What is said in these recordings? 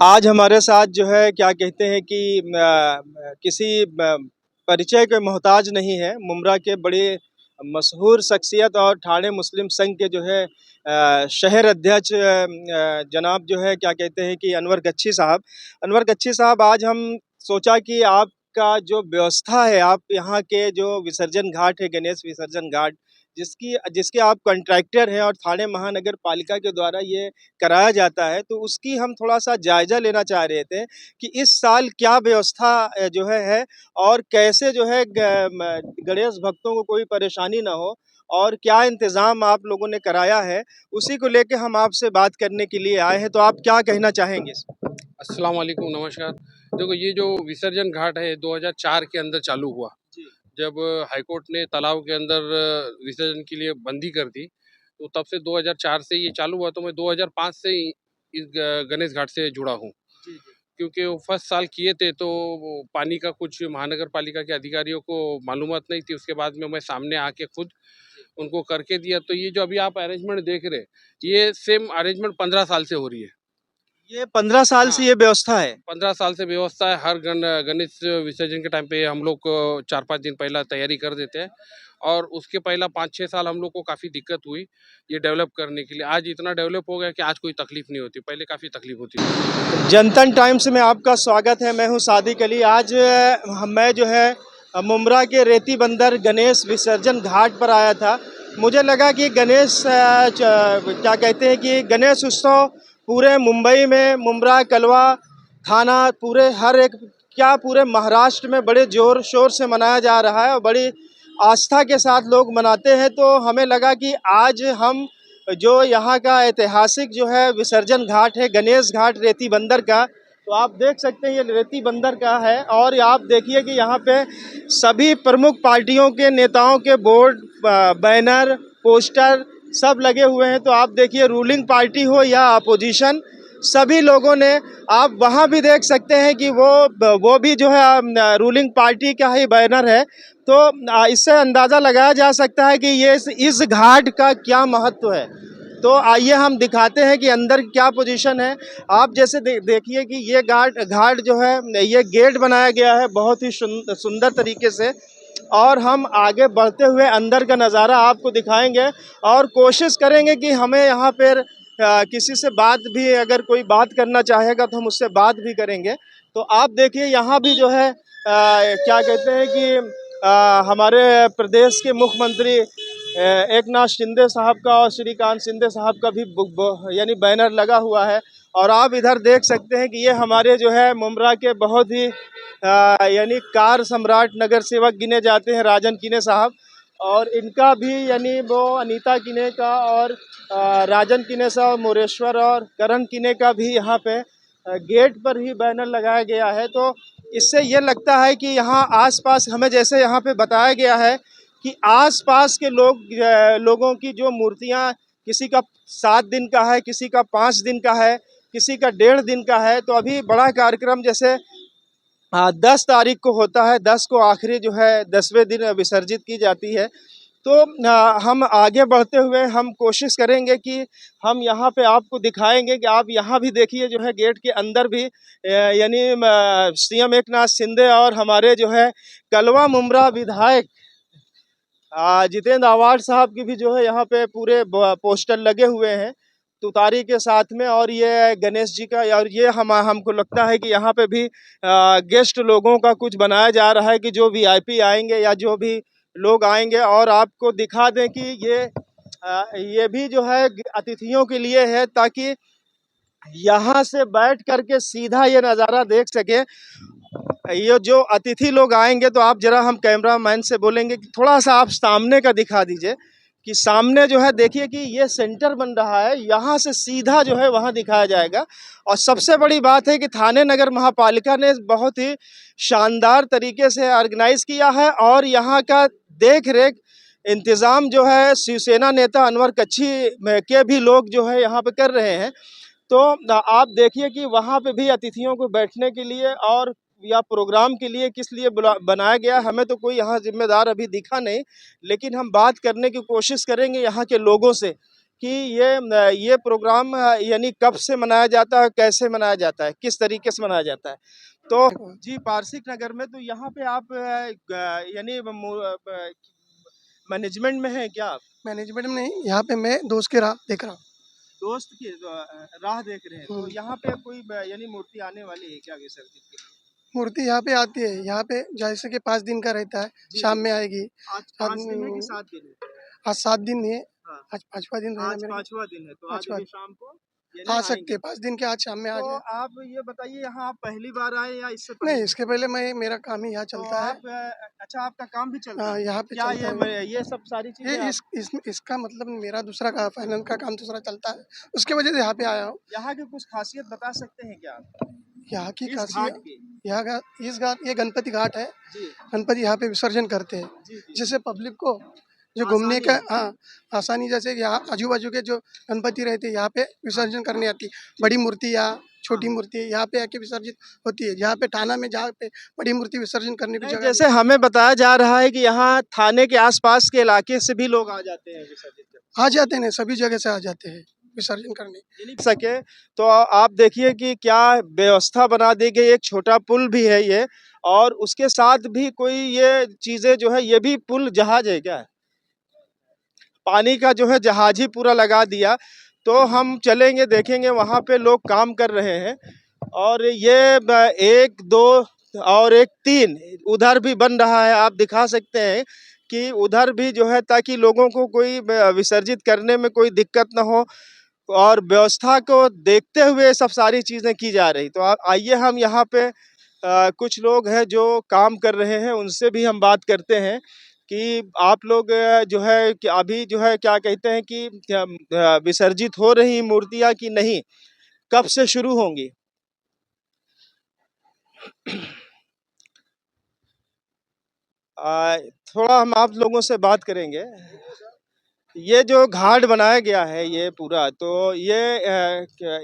आज हमारे साथ जो है क्या कहते हैं कि किसी परिचय के मोहताज नहीं है। मुमरा के बड़े मशहूर शख्सियत और ठाणे मुस्लिम संघ के जो है शहर अध्यक्ष जनाब जो है क्या कहते हैं कि अनवर गच्छी साहब। अनवर गच्छी साहब, आज हम सोचा कि आपका जो व्यवस्था है, आप यहाँ के जो विसर्जन घाट है, गणेश विसर्जन घाट, जिसकी जिसके आप कॉन्ट्रैक्टर हैं और ठाणे महानगर पालिका के द्वारा ये कराया जाता है, तो उसकी हम थोड़ा-सा जायज़ा लेना चाह रहे थे कि इस साल क्या व्यवस्था जो है और कैसे जो है ग म गणेश भक्तों को कोई परेशानी ना हो और क्या इंतज़ाम आप लोगों ने कराया है, उसी को लेके हम आपसे बात करने के लिए आए हैं। तो आप क्या कहना चाहेंगे इसमें? अस्सलाम वालेकुम, नमस्कार। देखो, ये जो विसर्जन घाट है 2004 के अंदर चालू हुआ। जी। जब हाईकोर्ट ने तालाब के अंदर विसर्जन के लिए बंदी कर दी, तो तब से 2004 से ये चालू हुआ। तो मैं 2005 से ही इस गणेश घाट से जुड़ा हूँ। जी, जी। क्योंकि वो फर्स्ट साल किए थे, तो वो पानी का कुछ महानगर पालिका के अधिकारियों को मालूमात नहीं थी। उसके बाद में मैं सामने आके खुद उनको करके दिया। तो ये जो अभी आप अरेंजमेंट देख रहे हैं, ये सेम अरेंजमेंट 15 साल से हो रही है। ये 15 साल हाँ, से ये व्यवस्था है? 15 साल से व्यवस्था है। हर गणेश विसर्जन के टाइम पे हम लोग 4-5 दिन पहला तैयारी कर देते हैं, और उसके पहला 5-6 साल हम लोग को काफ़ी दिक्कत हुई ये डेवलप करने के लिए। आज इतना डेवलप हो गया कि आज कोई तकलीफ नहीं होती, पहले काफ़ी तकलीफ होती थी। जनतन टाइम्स में आपका स्वागत है। मैं हूं सादिक अली। आज मैं जो है मुमरा के रेती बंदर गणेश विसर्जन घाट पर आया था। मुझे लगा कि गणेश क्या कहते हैं कि गणेश उत्सव पूरे मुंबई में, मुमरा, कलवा थाना, पूरे हर एक, क्या पूरे महाराष्ट्र में बड़े ज़ोर शोर से मनाया जा रहा है और बड़ी आस्था के साथ लोग मनाते हैं। तो हमें लगा कि आज हम जो यहाँ का ऐतिहासिक जो है विसर्जन घाट है, गणेश घाट रेती बंदर का, तो आप देख सकते हैं ये रेती बंदर का है। और आप देखिए कि यहाँ पे सभी प्रमुख पार्टियों के नेताओं के बोर्ड, बैनर, पोस्टर सब लगे हुए हैं। तो आप देखिए, रूलिंग पार्टी हो या अपोजिशन, सभी लोगों ने, आप वहाँ भी देख सकते हैं कि वो भी जो है रूलिंग पार्टी का ही बैनर है। तो इससे अंदाज़ा लगाया जा सकता है कि ये इस घाट का क्या महत्व है। तो आइए हम दिखाते हैं कि अंदर क्या पोजीशन है। आप जैसे देखिए कि ये घाट जो है, ये गेट बनाया गया है बहुत ही सुंदर तरीके से। और हम आगे बढ़ते हुए अंदर का नज़ारा आपको दिखाएंगे और कोशिश करेंगे कि हमें यहाँ पर किसी से बात भी, अगर कोई बात करना चाहेगा तो हम उससे बात भी करेंगे। तो आप देखिए यहाँ भी जो है क्या कहते हैं कि हमारे प्रदेश के मुख्यमंत्री एकनाथ शिंदे साहब का और श्रीकांत शिंदे साहब का भी यानी बैनर लगा हुआ है। और आप इधर देख सकते हैं कि ये हमारे जो है मुमरा के बहुत ही यानी कार सम्राट नगर सेवक गिने जाते हैं, राजन किने साहब। और इनका भी यानी वो अनीता किने का और राजन किने साहब, मोरेश्वर और करण किने का भी यहाँ पे गेट पर ही बैनर लगाया गया है। तो इससे ये लगता है कि यहाँ आसपास, हमें जैसे यहाँ पे बताया गया है कि आसपास के लोगों की जो मूर्तियाँ, किसी का 7 दिन का है, किसी का 5 दिन का है, किसी का 1.5 दिन का है। तो अभी बड़ा कार्यक्रम जैसे 10 तारीख को होता है, 10 को आखिरी जो है 10वें दिन विसर्जित की जाती है। तो हम आगे बढ़ते हुए हम कोशिश करेंगे कि हम यहाँ पे आपको दिखाएंगे कि आप यहाँ भी देखिए जो है गेट के अंदर भी यानी सीएम एकनाथ शिंदे और हमारे जो है कलवा मुमरा विधायक जितेंद्र आवाड साहब की भी जो है यहाँ पे पूरे पोस्टर लगे हुए हैं तुतारी के साथ में। और ये गणेश जी का, और ये हमको लगता है कि यहाँ पे भी गेस्ट लोगों का कुछ बनाया जा रहा है कि जो वीआईपी आएंगे या जो भी लोग आएंगे। और आपको दिखा दें कि ये भी जो है अतिथियों के लिए है, ताकि यहाँ से बैठ करके सीधा ये नज़ारा देख सके। ये जो अतिथि लोग आएंगे, तो आप जरा, हम कैमरामैन से बोलेंगे कि थोड़ा सा आप सामने का दिखा दीजिए कि सामने जो है देखिए कि ये सेंटर बन रहा है, यहाँ से सीधा जो है वहाँ दिखाया जाएगा। और सबसे बड़ी बात है कि ठाणे नगर महापालिका ने बहुत ही शानदार तरीके से ऑर्गेनाइज किया है और यहाँ का देख रेख इंतज़ाम जो है शिवसेना नेता अनवर गच्छी के भी लोग जो है यहाँ पे कर रहे हैं। तो आप देखिए कि वहाँ पे भी अतिथियों को बैठने के लिए और या प्रोग्राम के लिए किस लिए बनाया गया, हमें तो कोई यहाँ जिम्मेदार अभी दिखा नहीं, लेकिन हम बात करने की कोशिश करेंगे यहाँ के लोगों से कि ये प्रोग्राम यानी कब से मनाया जाता है, कैसे मनाया जाता है, किस तरीके से मनाया जाता है। तो जी पारसिक नगर में, तो यहाँ पे आप यानी मैनेजमेंट में है क्या आप? मैनेजमेंट में नहीं, यहाँ पे मैं दोस्त के राह देख रहा हूँ। दोस्त की राह देख रहे हैं, तो हम्म। यहाँ पे कोई यानी मूर्ति आने वाली है क्या विसर्जित के लिए? मूर्ति यहाँ पे आती है, यहाँ पे जैसे कि 5 दिन का रहता है, जी शाम जी। में आएगी। आज आज 5 दिन है कि 7 दिन है? आज 7 दिन है, हाँ, आज 5वां दिन रहेगा आज मेरे 5वां दिन है, तो आज 5वां अभी दिन। शाम को यानी आ सकते आएंगे। हैं, 5 दिन के आज शाम में आ तो जाए। आप ये बताइए, यहाँ आप पहली बार आए या इससे नहीं, पहले? इसके पहले मेरा काम ही यहाँ तो चलता है। आप अच्छा, आपका काम भी चलता है? यहाँ पे क्या चलता है। ये सब सारी चीजें ये आप इसका मतलब मेरा दूसरा का फाइनेंस का काम दूसरा चलता है, उसकी वजह से यहाँ पे आया हूँ। यहाँ की कुछ खासियत बता सकते हैं क्या आप यहाँ की इस घाट खासियत, की? यहाँ का इस घाट, ये गणपति घाट है। जी गणपति यहाँ पे विसर्जन करते हैं, जी जी। जिससे पब्लिक को जो घूमने आसानी का, है। हाँ, आसानी, जैसे यहाँ आजू बाजू के जो गणपति रहते हैं यहाँ पे विसर्जन करने आती है। बड़ी मूर्ति या छोटी हाँ। मूर्ति यहाँ पे आके विसर्जित होती है। यहाँ पे थाना में जहाँ पे बड़ी मूर्ति विसर्जन करने की नहीं, जगह जैसे हमें बताया जा रहा है कि यहाँ थाने के आसपास के इलाके से भी लोग आ जाते हैं विसर्जित करने। आ जाते हैं, सभी जगह से आ जाते हैं विसर्जन करने। नहीं सके तो आप देखिए कि क्या व्यवस्था बना दी गई। एक छोटा पुल भी है ये, और उसके साथ भी कोई ये चीजें जो है, ये भी पुल जहाज है क्या? पानी का जो है जहाज ही पूरा लगा दिया। तो हम चलेंगे, देखेंगे वहां पे लोग काम कर रहे हैं, और ये 1 2 और 1 3 उधर भी बन रहा है। आप दिखा सकते हैं कि उधर भी जो है, ताकि लोगों को कोई विसर्जित करने में कोई दिक्कत ना हो, और व्यवस्था को देखते हुए ये सब सारी चीजें की जा रही। तो आइए हम यहाँ पे कुछ लोग हैं जो काम कर रहे हैं, उनसे भी हम बात करते हैं कि आप लोग जो है कि अभी जो है क्या कहते हैं कि विसर्जित हो रही मूर्तियां कि नहीं, कब से शुरू होंगी? आ, थोड़ा हम आप लोगों से बात करेंगे। ये जो घाट बनाया गया है ये पूरा, तो ये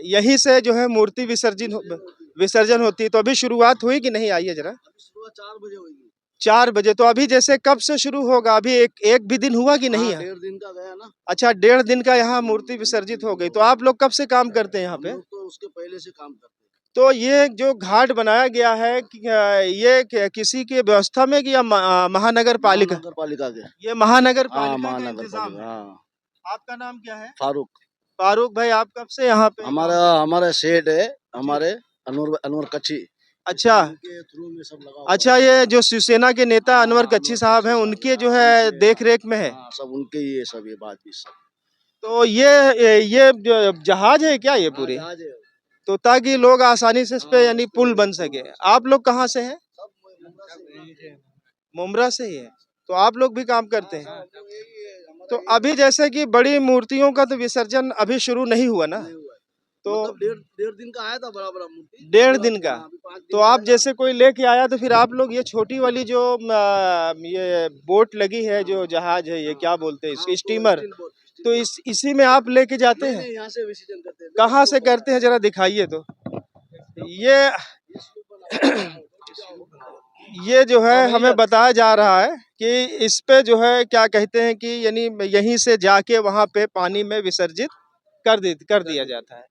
यहीं से जो है मूर्ति विसर्जन होती है। तो अभी शुरुआत हुई कि नहीं? आइए जरा। 4 बजे होगी। 4 बजे। तो अभी जैसे कब से शुरू होगा? अभी एक भी दिन हुआ कि नहीं है? 1.5 दिन का गया ना। अच्छा, 1.5 दिन का यहाँ मूर्ति विसर्जित हो गई। तो आप लोग कब से काम करते हैं यहाँ पे? हम लोग तो उसके पहले से काम करते हैं। तो ये जो घाट बनाया गया है ये किसी के व्यवस्था में कि या महानगर पालिका? महानगर पालिका के। ये महानगर हाँ, पालिका का महानगर इंतजाम पालिका। है। हाँ, आपका नाम क्या है? फारूक। फारूक भाई, आप कब से यहाँ पे? हमारा सेठ है, हमारे अनवर कच्ची। अच्छा उनके थ्रू में सब लगा हुआ अच्छा, है। ये जो शिवसेना के नेता हाँ, अनवर कच्ची साहब हैं, उनके जो है देख रेख में है। हाँ, सब उनके ही है, सब ये बात भी सब। तो ये जो जहाज है क्या ये पूरी? आज है। तो ताकि लोग आसानी से इस पे यानी पुल बन सके। आप लोग कहाँ से हैं? सब मुमरा से ही है। मुमरा से ही है। तो आप लोग भी काम करते हैं? हाँ, सब यही है, हमारा तो यही अभी जैसे कि बड़ी मूर्तियों का तो विसर्जन अभी शुरू नहीं हुआ ना? नहीं हुआ है। तो मतलब 1.5 दिन का आया था बड़ा बड़ा मूर्ति। 1.5 दिन का। हाँ, अभी 5 दिन तो का आप आएगा। जैसे कोई लेके आया, तो फिर आप लोग ये छोटी वाली जो ये बोट लगी है, जो जहाज है, ये क्या बोलते हैं हाँ, इसकी? तो स्टीमर। स्टील बोट, तो इसी में आप लेके जाते नहीं हैं? नहीं, यहाँ से विसर्जन करते हैं। कहाँ से करते हैं, जरा दिखाइए तो। ये ये जो है हमें बताया जा रहा है कि इस पे जो है क्या कहते हैं कि यानी यहीं से जाके वहां पे पानी में विसर्जित कर दिया जाता है।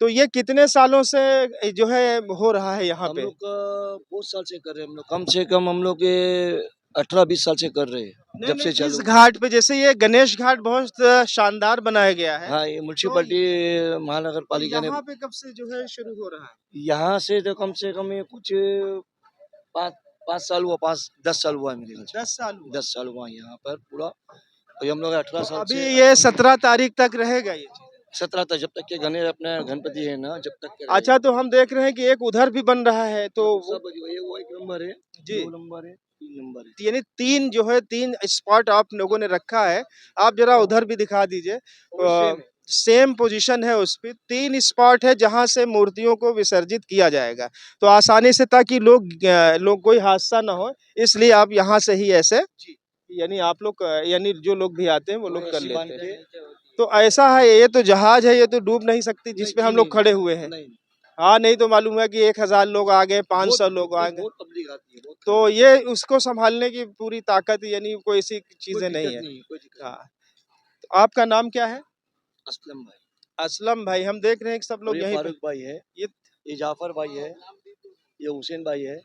तो ये कितने सालों से जो है हो रहा है यहाँ हम पे? लोग बहुत साल से कर रहे हैं। हम लोग कम से कम हम लोग ये 18-20 साल से कर रहे हैं, जब से इस चालू। घाट पे, जैसे ये गणेश घाट बहुत शानदार बनाया गया है, हाँ, ये म्यूनसिपैलिटी महानगर तो पालिका ने। यहाँ पे कब से जो है शुरू हो रहा है? यहाँ से तो कम से कम ये कुछ 5 साल हुआ, 5-10 साल हुआ है मेरे ख्याल से। 10 साल हुआ। 10 साल हुआ यहाँ पर पूरा। और हम लोग 18 तो साल अभी से। ये 17 तारीख तक रहेगा ये चीज़? 17 तक, जब तक के गणेश अपने गणपति है ना, जब तक के अच्छा, तो हम देख रहे हैं कि एक उधर भी बन रहा है, तो सब ये वो 1 नंबर है, जी 2 नंबर है, 3 नंबर है। यानी 3 जो है 3 स्पॉट आप लोगों ने रखा है। आप जरा उधर भी दिखा दीजिए। सेम पोजीशन है उस पे। 3 स्पॉट है जहां से मूर्तियों को विसर्जित किया जाएगा, तो आसानी से, ताकि लोग कोई हादसा ना हो, इसलिए आप यहाँ से ही ऐसे यानी आप लोग यानी जो लोग भी आते हैं वो लोग कर लेते हैं। तो ऐसा है, ये तो जहाज है, ये तो डूब नहीं सकती जिसपे हम लोग खड़े हुए हैं। नहीं, हाँ, नहीं तो मालूम है कि 1000 लोग आ गए, 500 लोग आ गए, बहुत पब्लिक आती है, बहुत। तो ये उसको संभालने की पूरी ताकत यानी कोई ऐसी चीजें नहीं है। कोई दिक्कत हाँ, तो आपका नाम क्या है? असलम भाई। असलम भाई, हम देख रहे हैं कि सब और लोग ये यहीं पे। फारूक भाई है, ये ये जाफर भाई है, ये हुसैन भाई है।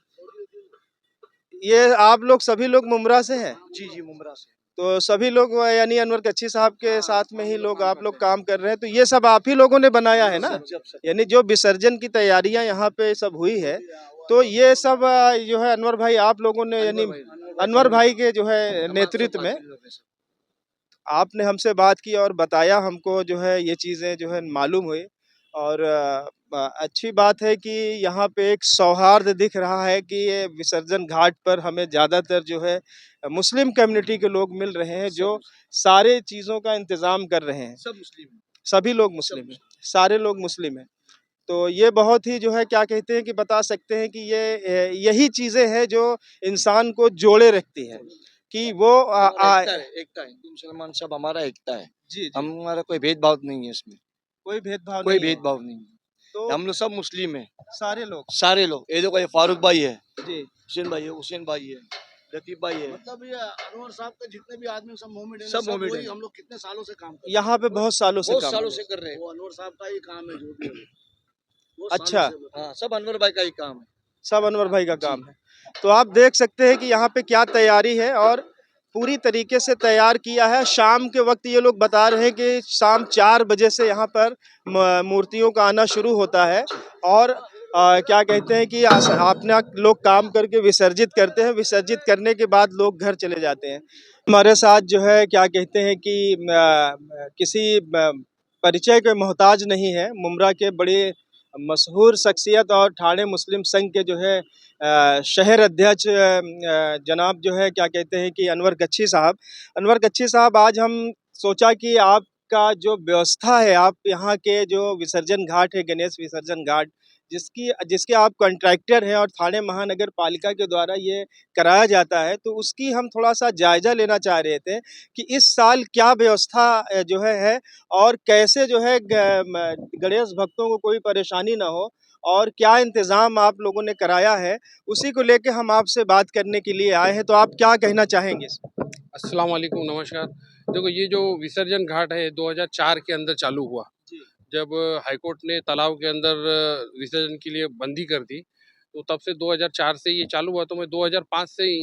ये आप लोग सभी लोग मुमरा से हैं? जी जी, मुमरा से। तो सभी लोग यानी अनवर कच्ची साहब के हाँ, साथ में ही हम लोग काम आप करते लोग हैं। काम कर रहे हैं, तो ये सब आप ही लोगों ने बनाया है ना? सब यानी जो विसर्जन की तैयारियां यहाँ पे सब हुई है, तो ये सब जो है अनवर भाई आप लोगों ने यानी अनवर भाई के जो है नेतृत्व में आपने हमसे बात की और बताया हमको, जो है ये चीज़ें जो है मालूम हुई। और अच्छी बात है कि यहाँ पे एक सौहार्द दिख रहा है कि ये विसर्जन घाट पर हमें ज़्यादातर जो है मुस्लिम कम्युनिटी के लोग मिल रहे हैं, जो सारे चीज़ों का इंतज़ाम कर रहे हैं। सब मुस्लिम हैं। सभी लोग मुस्लिम हैं, सारे लोग मुस्लिम हैं। तो ये बहुत ही जो है क्या कहते हैं कि बता सकते हैं कि ये यही चीज़ें हैं जो इंसान को जोड़े रखती है कि वो हमारा एकता है, एकता है। हिंदू मुसलमान सब हमारा एकता है। जी, जी। हमारा कोई भेदभाव नहीं है इसमें, कोई भेदभाव कोई नहीं है। भेदभाव नहीं है। तो हम लोग सब मुस्लिम हैं, सारे लोग। सारे लोग। ये देखो, ये फारूक भाई है, जी। हुसैन भाई है, हुसैन भाई है, लतीफ भाई है। मतलब ये अनवर साहब के जितने भी आदमी सब मोमिन है, सब मोमिन वही हैं। हम लोग कितने सालों से काम कर रहे यहाँ पे बहुत सालों से बहुत काम सालों हो से कर रहे हैं। हैं। वो अनवर साहब का ही काम है जो भी है। वो अच्छा। सालों से हाँ, सब अनवर भाई का ही काम है। सब अनवर भाई का काम है। तो आप देख सकते हैं कि यहाँ पे क्या तैयारी है और पूरी तरीके से तैयार किया है। शाम के वक्त ये लोग बता रहे हैं कि शाम 4 बजे से यहाँ पर मूर्तियों का आना शुरू होता है और क्या कहते हैं कि अपना लोग काम करके विसर्जित करते हैं। विसर्जित करने के बाद लोग घर चले जाते हैं। हमारे साथ जो है क्या कहते हैं कि किसी परिचय के मोहताज नहीं है। मुमरा के बड़े मशहूर शख्सियत और ठाणे मुस्लिम संघ के जो है शहर अध्यक्ष जनाब जो है क्या कहते हैं कि अनवर कच्छी साहब। अनवर कच्छी साहब, आज हम सोचा कि आपका जो व्यवस्था है, आप यहाँ के जो विसर्जन घाट है, गणेश विसर्जन घाट, जिसकी जिसके आप कॉन्ट्रैक्टर हैं और ठाणे महानगर पालिका के द्वारा ये कराया जाता है, तो उसकी हम थोड़ा सा जायजा लेना चाह रहे थे कि इस साल क्या व्यवस्था जो है और कैसे जो है गणेश भक्तों को कोई परेशानी ना हो और क्या इंतज़ाम आप लोगों ने कराया है, उसी को लेके हम आपसे बात करने के लिए आए हैं। तो आप क्या कहना चाहेंगे इसमें? अस्सलाम वालेकुम, नमस्कार। देखो, ये जो विसर्जन घाट है 2004 के अंदर चालू हुआ, जी। जब हाईकोर्ट ने तालाब के अंदर विसर्जन के लिए बंदी कर दी, तो तब से 2004 से ये चालू हुआ। तो मैं 2005 से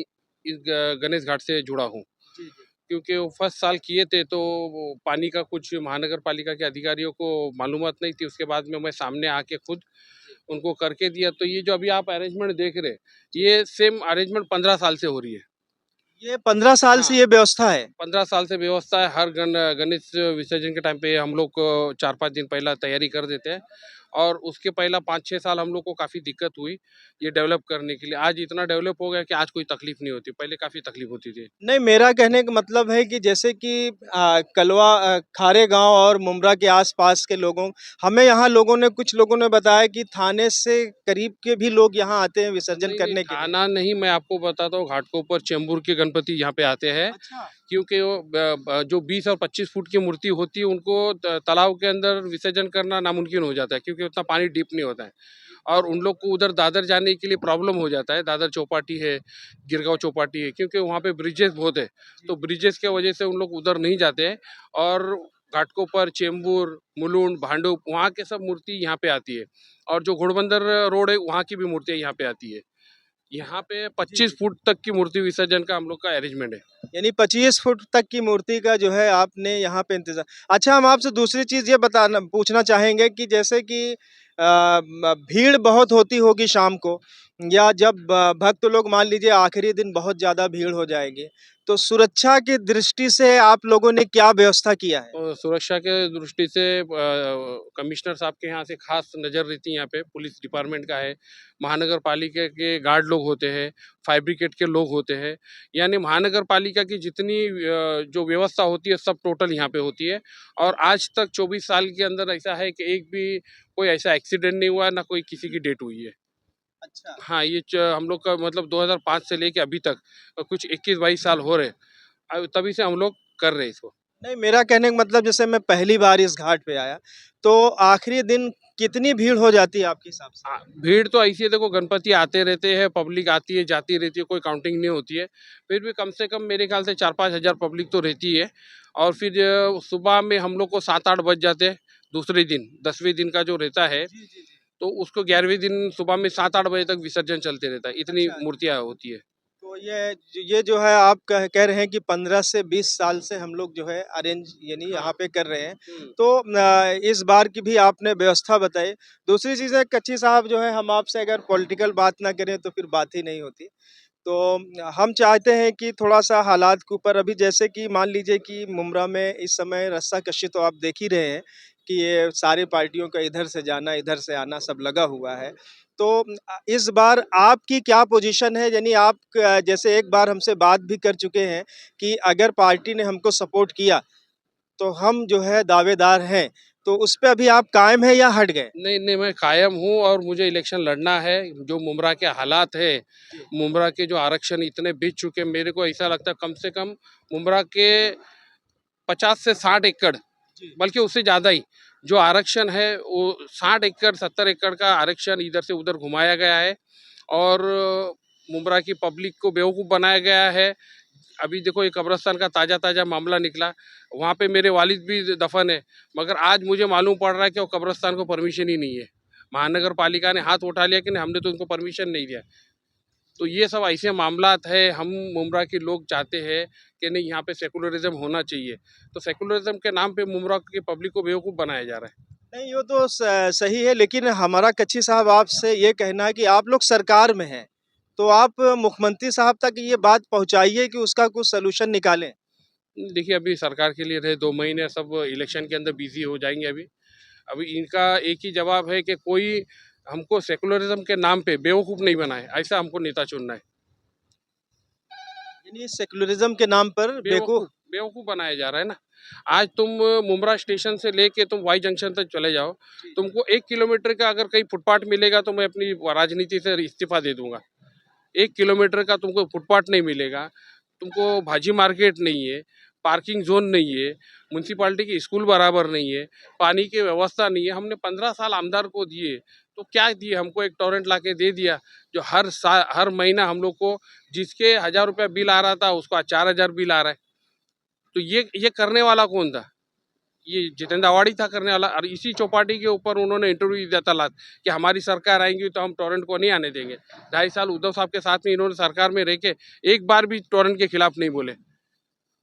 इस गणेश घाट से जुड़ा हूँ, जी, जी। क्योंकि वो फर्स्ट साल किए थे तो वो पानी का कुछ महानगर पालिका के अधिकारियों को मालूमात नहीं थी। उसके बाद में मैं सामने आके खुद उनको करके दिया। तो ये जो अभी आप अरेंजमेंट देख रहे हैं, ये सेम अरेंजमेंट 15 साल से हो रही है। ये 15 साल से हाँ, ये व्यवस्था है? 15 साल से व्यवस्था है। हर गणेश विसर्जन के टाइम पे हम लोग 4-5 दिन पहला तैयारी कर देते हैं, और उसके पहला 5-6 साल हम लोग को काफ़ी दिक्कत हुई ये डेवलप करने के लिए। आज इतना डेवलप हो गया कि आज कोई तकलीफ नहीं होती, पहले काफ़ी तकलीफ होती थी। नहीं, मेरा कहने का मतलब है कि जैसे कि कलवा खारे गाँव और मुमरा के आस-पास के लोगों, हमें यहाँ लोगों ने, कुछ लोगों ने बताया कि थाने से करीब के भी लोग यहाँ आते हैं विसर्जन नहीं, नहीं, करने के लिए। थाना नहीं, मैं आपको बताता हूँ, घाट के ऊपर चेंबूर के गणपति यहाँ पे आते हैं। अच्छा। क्योंकि वो जो 20 और 25 फुट की मूर्ति होती है, उनको तालाब के अंदर विसर्जन करना नामुमकिन हो जाता है, क्योंकि उतना पानी डीप नहीं होता है, और उन लोग को उधर दादर जाने के लिए प्रॉब्लम हो जाता है। दादर चौपाटी है, गिरगांव चौपाटी है, क्योंकि वहाँ पे ब्रिजेस बहुत है, तो ब्रिजेस के वजह से उन लोग उधर नहीं जाते हैं। और घाटकोपर, चेंबूर, मुलुंड, भांडुप, वहाँ के सब मूर्ति यहाँ पे आती है, और जो घोड़बंदर रोड है, वहाँ की भी मूर्तियाँ यहाँ पे आती है। यहाँ पे 25 फुट तक की मूर्ति विसर्जन का हम लोग का अरेंजमेंट है। यानी 25 फुट तक की मूर्ति का जो है आपने यहाँ पे इंतज़ाम। अच्छा, हम आपसे दूसरी चीज़ ये बताना पूछना चाहेंगे कि जैसे कि भीड़ बहुत होती होगी शाम को, या जब भक्त लोग मान लीजिए आखिरी दिन बहुत ज़्यादा भीड़ हो जाएगी, तो सुरक्षा की दृष्टि से आप लोगों ने क्या व्यवस्था किया है? तो सुरक्षा के दृष्टि से कमिश्नर साहब के यहाँ से खास नज़र रहती है। यहाँ पे पुलिस डिपार्टमेंट का है, महानगर पालिका के गार्ड लोग होते हैं, फायर ब्रिगेड के लोग होते हैं, यानी महानगर पालिका की जितनी जो व्यवस्था होती है सब टोटल यहाँ पे होती है। और आज तक 24 साल के अंदर ऐसा है कि एक भी कोई ऐसा एक्सीडेंट नहीं हुआ, ना कोई किसी की डेथ हुई है। अच्छा। हाँ, ये हम लोग का मतलब 2005 से लेके अभी तक कुछ 21-22 साल हो रहे, तभी से हम लोग कर रहे हैं इसको। नहीं, मेरा कहने का मतलब जैसे मैं पहली बार इस घाट पे आया, तो आखिरी दिन कितनी भीड़ हो जाती है आपके हिसाब से? भीड़ तो ऐसी है, देखो गणपति आते रहते हैं, पब्लिक आती है जाती रहती है, कोई काउंटिंग नहीं होती है। फिर भी कम से कम मेरे ख्याल से 4-5 हज़ार पब्लिक तो रहती है। और फिर सुबह में हम लोग को 7-8 बज जाते हैं। दूसरे दिन 10वें दिन का जो रहता है, तो उसको 11वें दिन सुबह में 7-8 बजे तक विसर्जन चलते रहता है, इतनी अच्छा, मूर्तियाँ होती है। तो ये जो है आप कह रहे हैं कि 15 से 20 साल से हम लोग जो है अरेंज यानी यहाँ पे कर रहे हैं। तो इस बार की भी आपने व्यवस्था बताई। दूसरी चीज़ है कच्ची साहब जो है हम आपसे अगर पॉलिटिकल बात ना करें तो फिर बात ही नहीं होती। तो हम चाहते हैं कि थोड़ा-सा हालात के ऊपर अभी जैसे कि मान लीजिए कि मुमरा में इस समय रस्साकशी तो आप देख ही रहे हैं कि ये सारी पार्टियों का इधर से जाना, इधर से आना सब लगा हुआ है। तो इस बार आपकी क्या पोजीशन है? यानी आप जैसे एक बार हमसे बात भी कर चुके हैं कि अगर पार्टी ने हमको सपोर्ट किया, तो हम जो है दावेदार हैं। तो उस पे अभी आप कायम हैं या हट गए? नहीं, नहीं, मैं कायम हूँ और मुझे इलेक्शन लड़ना है। जो मुमरा के हालात है, मुमरा के जो आरक्षण इतने बिक चुके हैं, मेरे को ऐसा लगता है कम से कम मुमरा के 50 से 60 एकड़, बल्कि उससे ज़्यादा ही जो आरक्षण है, वो 60 एकड़ 70 एकड़ का आरक्षण इधर से उधर घुमाया गया है। और मुमरा की पब्लिक को बेवकूफ़ बनाया गया है। अभी देखो ये कब्रिस्तान का ताज़ा-ताज़ा मामला निकला, वहाँ पे मेरे वालिद भी दफ़न है, मगर आज मुझे मालूम पड़ रहा है कि वो कब्रिस्तान को परमिशन ही नहीं है। महानगर पालिका ने हाथ उठा लिया कि नहीं, हमने तो उनको परमिशन नहीं दिया। तो ये सब ऐसे मामलात है, हम मुमरा के लोग चाहते हैं कि नहीं, यहाँ पे सेकुलरिज़्म होना चाहिए। तो सेकुलरिज़्म के नाम पे मुमरा की पब्लिक को बेवकूफ़ बनाया जा रहा है। नहीं, वो तो सही है लेकिन हमारा कच्ची साहब आपसे ये कहना है कि आप लोग सरकार में हैं, तो आप मुख्यमंत्री साहब तक ये बात पहुँचाइए कि उसका कुछ सॉल्यूशन निकालें। देखिए, अभी सरकार के लिए रहे 2 महीने, सब इलेक्शन के अंदर बिज़ी हो जाएँगे अभी। अभी इनका एक ही जवाब है कि कोई हमको सेकुलरिज़्म के नाम पे बेवकूफ़ नहीं बनाए, ऐसा हमको नेता चुनना है। यानी सेकुलरिज़्म के नाम पर बेवकूफ़ बेवकूफ़ बनाया जा रहा है ना। आज तुम मुमरा स्टेशन से लेके तुम वाई जंक्शन तक चले जाओ, तुमको 1 किलोमीटर का अगर कहीं फुटपाथ मिलेगा तो मैं अपनी राजनीति से इस्तीफ़ा दे दूँगा। 1 किलोमीटर का तुमको फुटपाथ नहीं मिलेगा, तुमको भाजी मार्केट नहीं है, पार्किंग ज़ोन नहीं है, म्युनिसिपैलिटी की स्कूल बराबर नहीं है, पानी की व्यवस्था नहीं है। हमने 15 साल आमदार को दिए, तो क्या दिए? हमको एक टॉरेंट लाके दे दिया, जो हर महीना हम लोग को जिसके 1000 रुपया बिल आ रहा था, उसको आज 4000 बिल आ रहा है। तो ये करने वाला कौन था? ये जितेंद्र आवाड़ी था करने वाला। और इसी चौपाटी के ऊपर उन्होंने इंटरव्यू दिया था लास्ट, कि हमारी सरकार आएंगी तो हम टोरेंट को नहीं आने देंगे। 2.5 साल उद्धव साहब के साथ में इन्होंने सरकार में रह के एक बार भी टोरेंट के खिलाफ नहीं बोले।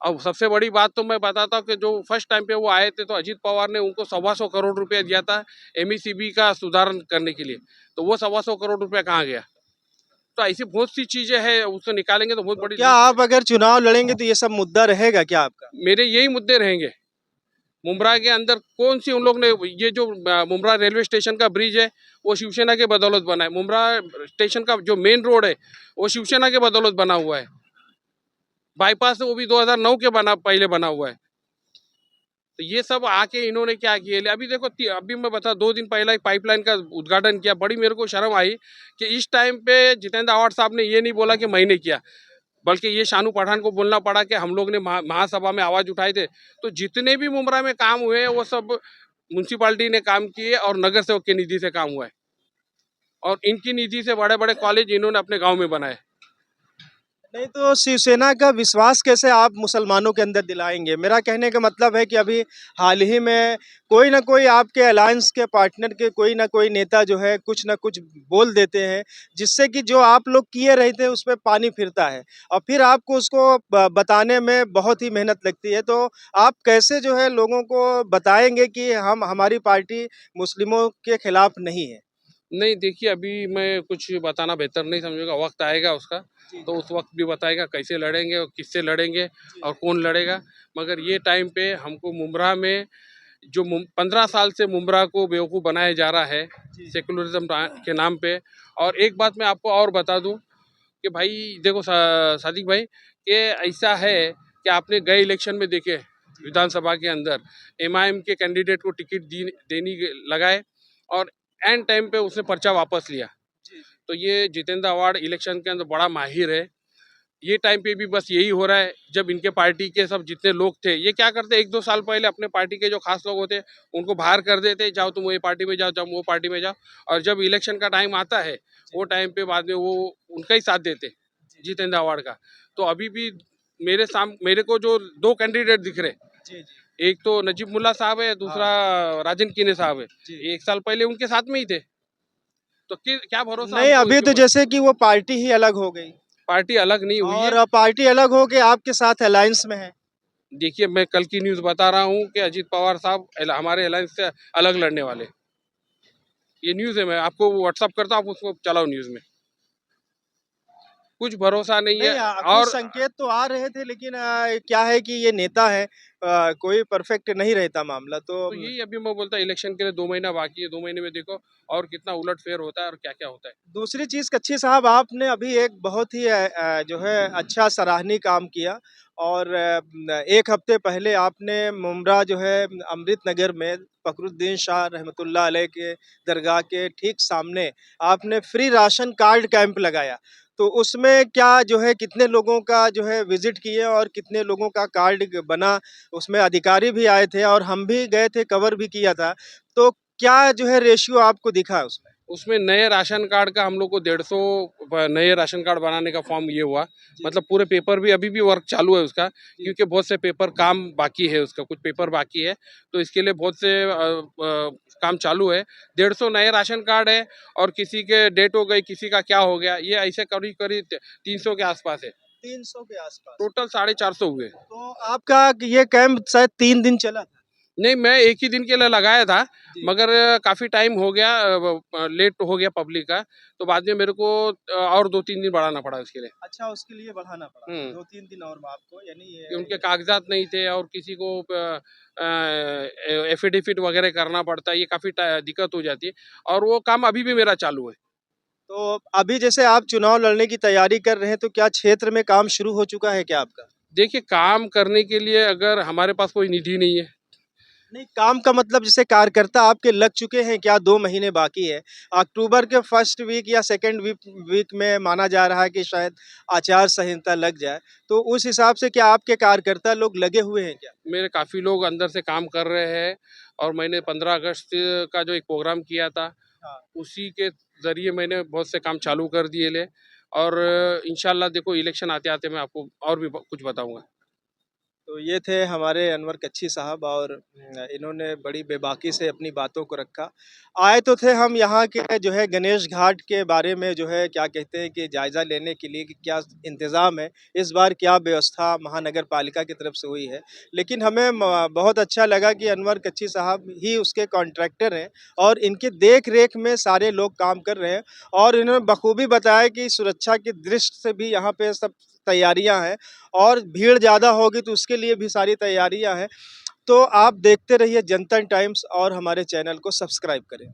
और सबसे बड़ी बात तो मैं बताता हूँ कि जो फर्स्ट टाइम पे वो आए थे, तो अजीत पवार ने उनको 125 करोड़ रुपया दिया था एमईसीबी का सुधारण करने के लिए। तो वो 125 करोड़ रुपया कहाँ गया? तो ऐसी बहुत सी चीजें हैं, उसको निकालेंगे तो बहुत तो बड़ी क्या आप अगर चुनाव लड़ेंगे तो ये सब मुद्दा रहेगा क्या आपका? मेरे यही मुद्दे रहेंगे। मुमरा के अंदर कौन सी उन लोग ने, ये जो मुमरा रेलवे स्टेशन का ब्रिज है, वो शिवसेना के बदौलत बना है। मुमरा स्टेशन का जो मेन रोड है, वो शिवसेना के बदौलत बना हुआ है। बाईपास है, वो भी 2009 के पहले बना हुआ है। तो ये सब आके इन्होंने क्या किया? अभी देखो, अभी मैं बता 2 दिन पहले पाइपलाइन का उद्घाटन किया। बड़ी मेरे को शर्म आई कि इस टाइम पे जितेंद्र आवाड़ साहब ने ये नहीं बोला कि मैंने किया, बल्कि ये शानू पठान को बोलना पड़ा कि हम लोग ने महासभा में आवाज उठाए थे। तो जितने भी मुमरा में काम हुए वो सब म्यूनसिपालिटी ने काम किए और नगर सेवक की निधि से काम हुआ है। और इनकी निधि से बड़े बड़े कॉलेज इन्होंने अपने गांव में बनाए। नहीं तो शिवसेना का विश्वास कैसे आप मुसलमानों के अंदर दिलाएंगे? मेरा कहने का मतलब है कि अभी हाल ही में कोई ना कोई आपके अलायंस के पार्टनर के कोई ना कोई नेता जो है कुछ ना कुछ बोल देते हैं, जिससे कि जो आप लोग किए रहते हैं उस पे पानी फिरता है और फिर आपको उसको बताने में बहुत ही मेहनत लगती है। तो आप कैसे जो है लोगों को बताएंगे कि हम हमारी पार्टी मुस्लिमों के खिलाफ नहीं है? नहीं, देखिए, अभी मैं कुछ बताना बेहतर नहीं समझूंगा, वक्त आएगा उसका, तो उस वक्त भी बताएगा कैसे लड़ेंगे और किससे लड़ेंगे और कौन लड़ेगा। मगर ये टाइम पे हमको मुमरा में जो 15 साल से मुमरा को बेवकूफ़ बनाया जा रहा है सेकुलरिज्म के नाम पे। और एक बात मैं आपको और बता दूं कि भाई देखो, सादिक भाई, कि ऐसा है कि आपने गए इलेक्शन में देखे, विधानसभा के अंदर एमआईएम के कैंडिडेट को टिकट देनी लगाए और एंड टाइम पे उसने पर्चा वापस लिया। तो ये जितेंद्र आवाड़ इलेक्शन के अंदर बड़ा माहिर है। ये टाइम पे भी बस यही हो रहा है। जब इनके पार्टी के सब जितने लोग थे, ये क्या करते, 1-2 साल पहले अपने पार्टी के जो खास लोग होते उनको बाहर कर देते, जाओ तुम ये पार्टी में जाओ, तुम वो पार्टी में जाओ। और जब इलेक्शन का टाइम आता है, वो टाइम पे बाद में वो उनका ही साथ देते, जितेंद्र आव्हाड का। तो अभी भी मेरे को जो 2 कैंडिडेट दिख रहे, जी जी एक तो नजीब मुल्ला साहब है, दूसरा राजन कीने साहब है। जी। 1 साल पहले उनके साथ में ही थे, तो क्या भरोसा नहीं, हमको अभी इनके तो ऊपर? जैसे कि वो पार्टी ही अलग हो गई पार्टी अलग नहीं हुई है। और पार्टी अलग हो के आपके साथ अलायंस में है। देखिए, मैं कल की न्यूज़ बता रहा हूँ कि अजीत पवार साहब हमारे अलायंस से अलग लड़ने वाले। ये न्यूज़ है, मैं आपको व्हाट्सअप करता हूँ, आप उसको चलाओ न्यूज़ में। कुछ भरोसा नहीं है। नहीं कुछ और संकेत तो आ रहे थे लेकिन क्या है कि ये नेता है, कोई परफेक्ट नहीं रहता मामला तो तो यही अभी मैं बोलता, इलेक्शन के लिए 2 महीना बाकी है। 2 महीने में देखो और कितना उलट-फेर होता है और क्या-क्या होता है। दूसरी चीज़ कच्छी साहब आपने अभी एक बहुत ही जो है अच्छा सराहनीय काम किया और 1 हफ्ते पहले आपने मुमरा जो है अमृत नगर में फ़खरुद्दीन शाह रहमतुल्लाह अलैह के दरगाह के ठीक सामने आपने फ्री राशन कार्ड कैंप लगाया। तो उसमें क्या जो है कितने लोगों का जो है विज़िट किए और कितने लोगों का कार्ड बना? उसमें अधिकारी भी आए थे और हम भी गए थे, कवर भी किया था। तो क्या जो है रेशियो आपको दिखा उसमें? उसमें नए राशन कार्ड का हम लोग को 150 नए राशन कार्ड बनाने का फॉर्म ये हुआ। मतलब पूरे पेपर भी अभी भी वर्क चालू है उसका, क्योंकि बहुत से पेपर काम बाकी है, उसका कुछ पेपर बाकी है, तो इसके लिए बहुत से काम चालू है। 150 नए राशन कार्ड है और किसी के डेट हो गई, किसी का क्या हो गया, ये ऐसे करीब करीब 300 के आसपास है। 300 के आसपास। टोटल 450 हुए। तो आपका ये कैंप शायद 3 दिन चला था? नहीं, मैं एक ही दिन के लिए लगाया था, जी। मगर काफ़ी टाइम हो गया, लेट हो गया पब्लिक का, तो बाद में मेरे को और 2-3 दिन बढ़ाना पड़ा उसके लिए। अच्छा उसके लिए बढ़ाना पड़ा, हुँ, 2-3 दिन और आपको यानी कि ये उनके कागज़ात नहीं थे और किसी को एफ़िडेविट वगैरह करना पड़ता है, ये काफ़ी दिक्कत हो जाती है और वो काम अभी भी मेरा चालू है। तो अभी जैसे आप चुनाव लड़ने की तैयारी कर रहे हैं, तो क्या क्षेत्र में काम शुरू हो चुका है क्या आपका? देखिए, काम करने के लिए अगर हमारे पास कोई निधि नहीं है। नहीं, काम का मतलब जैसे कार्यकर्ता आपके लग चुके हैं क्या 2 महीने बाकी है? अक्टूबर के फर्स्ट वीक या सेकंड वीक वीक में माना जा रहा है कि शायद आचार संहिता लग जाए। तो उस हिसाब से क्या आपके कार्यकर्ता लोग लगे हुए हैं क्या? मेरे काफ़ी लोग अंदर से काम कर रहे हैं और मैंने 15 अगस्त का जो एक प्रोग्राम किया था, हाँ। उसी के ज़रिए मैंने बहुत से काम चालू कर दिए ले और इंशाल्लाह देखो इलेक्शन आते-आते मैं आपको और भी ब कुछ बताऊँगा। तो ये थे हमारे अनवर कच्छी साहब और इन्होंने बड़ी बेबाकी से अपनी बातों को रखा। आए तो थे हम यहाँ के जो है गणेश घाट के बारे में जो है क्या कहते हैं कि जायज़ा लेने के लिए कि क्या इंतज़ाम है, इस बार क्या व्यवस्था महानगर पालिका की तरफ से हुई है। लेकिन हमें बहुत अच्छा लगा कि अनवर कच्छी साहब ही उसके कॉन्ट्रैक्टर हैं और इनके देख-रेख में सारे लोग काम कर रहे हैं और इन्होंने बखूबी बताया कि सुरक्षा की दृष्टि से भी यहाँ पे सब तैयारियाँ हैं और भीड़ ज़्यादा होगी तो उसके लिए भी सारी तैयारियाँ हैं। तो आप देखते रहिए जनता टाइम्स और हमारे चैनल को सब्सक्राइब करें।